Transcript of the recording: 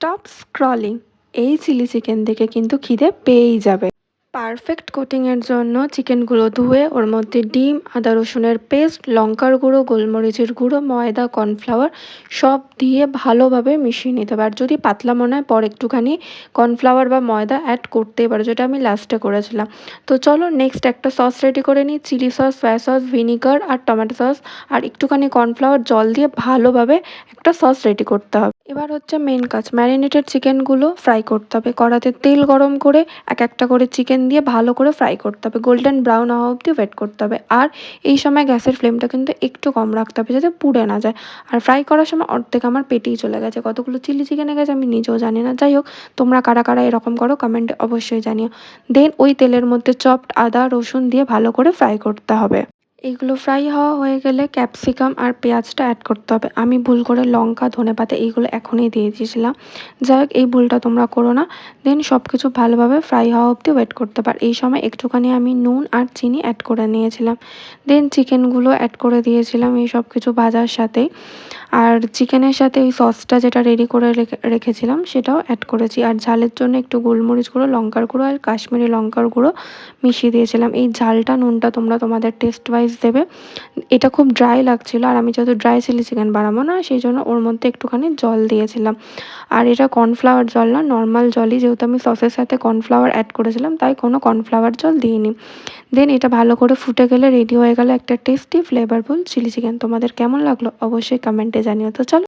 Stop scrolling. এই chilli chicken দেখে কিন্তু খিদে পেয়েই যাবে। পারফেক্ট কোটিংয়ের জন্য চিকেনগুলো ধুয়ে ওর মধ্যে ডিম, আদা রসুনের পেস্ট, লঙ্কার গুঁড়ো, গোলমরিচের গুঁড়ো, ময়দা, কর্নফ্লাওয়ার সব দিয়ে ভালোভাবে মিশিয়ে নিতে হবে। আর যদি পাতলা মনে হয় পর একটুখানি কর্নফ্লাওয়ার বা ময়দা অ্যাড করতেই পারো, যেটা আমি লাস্টে করেছিলাম। তো চলো নেক্সট একটা সস রেডি করে নিই। Chilli sauce, soya sauce, vinegar আর টমেটো সস আর একটুখানি কর্নফ্লাওয়ার জল দিয়ে ভালোভাবে একটা সস রেডি করতে হবে। এবার হচ্ছে মেন কাজ, ম্যারিনেটেড চিকেনগুলো ফ্রাই করতে হবে। কড়াতে তেল গরম করে এক একটা করে চিকেন দিয়ে ভালো করে ফ্রাই করতে হবে, গোল্ডেন ব্রাউন হওয়া অবধি ওয়েট করতে হবে। আর এই সময় গ্যাসের ফ্লেমটা কিন্তু একটু কম রাখতে হবে যাতে পুড়ে না যায়। আর ফ্রাই করার সময় অর্ধেক আমার পেটেই চলে গেছে, কতগুলো চিলি চিকেনে গেছে আমি নিজেও জানি না। যাই হোক, তোমরা কারা কারা এরকম করো কমেন্টে অবশ্যই জানিও। দেন ওই তেলের মধ্যে চপড আদা রসুন দিয়ে ভালো করে ফ্রাই করতে হবে। এইগুলো ফ্রাই হওয়া হয়ে গেলে ক্যাপসিকাম আর পেঁয়াজটা অ্যাড করতে হবে। আমি ভুল করে লঙ্কা, ধনেপাতা এইগুলো এখনই দিয়ে দিয়েছিলাম। যাই হোক, এই ভুলটা তোমরা করো না। দেন সব কিছু ভালোভাবে ফ্রাই হওয়া অবধি ওয়েট করতে পার। এই সময় একটুখানি আমি নুন আর চিনি অ্যাড করে নিয়েছিলাম। দেন চিকেনগুলো অ্যাড করে দিয়েছিলাম এই সব কিছু ভাজার সাথেই। আর চিকেনের সাথে ওই সসটা যেটা রেডি করে রেখেছিলাম সেটাও অ্যাড করেছি। আর ঝালের জন্য একটু গোলমরিচ গুঁড়ো, লঙ্কার গুঁড়ো আর কাশ্মীরি লঙ্কার গুঁড়ো মিশিয়ে দিয়েছিলাম। এই ঝালটা নুনটা তোমরা তোমাদের টেস্ট ওয়াইজ দেবে। এটা খুব ড্রাই লাগছিল, আর আমি যেহেতু ড্রাই চিলি চিকেন বানাবো না সেই জন্য ওর মধ্যে একটুখানি জল দিয়েছিলাম। আর এটা কর্নফ্লাওয়ার জল না, নর্মাল জলই, যেহেতু আমি সসের সাথে কর্নফ্লাওয়ার অ্যাড করেছিলাম তাই কোনো কর্নফ্লাওয়ার জল দিইনি। দেন এটা ভালো করে ফুটে গেলে রেডি হয়ে গেল একটা টেস্টি ফ্লেভারফুল চিলি চিকেন। তোমাদের কেমন লাগলো অবশ্যই কমেন্টে জানিও। তো চলো।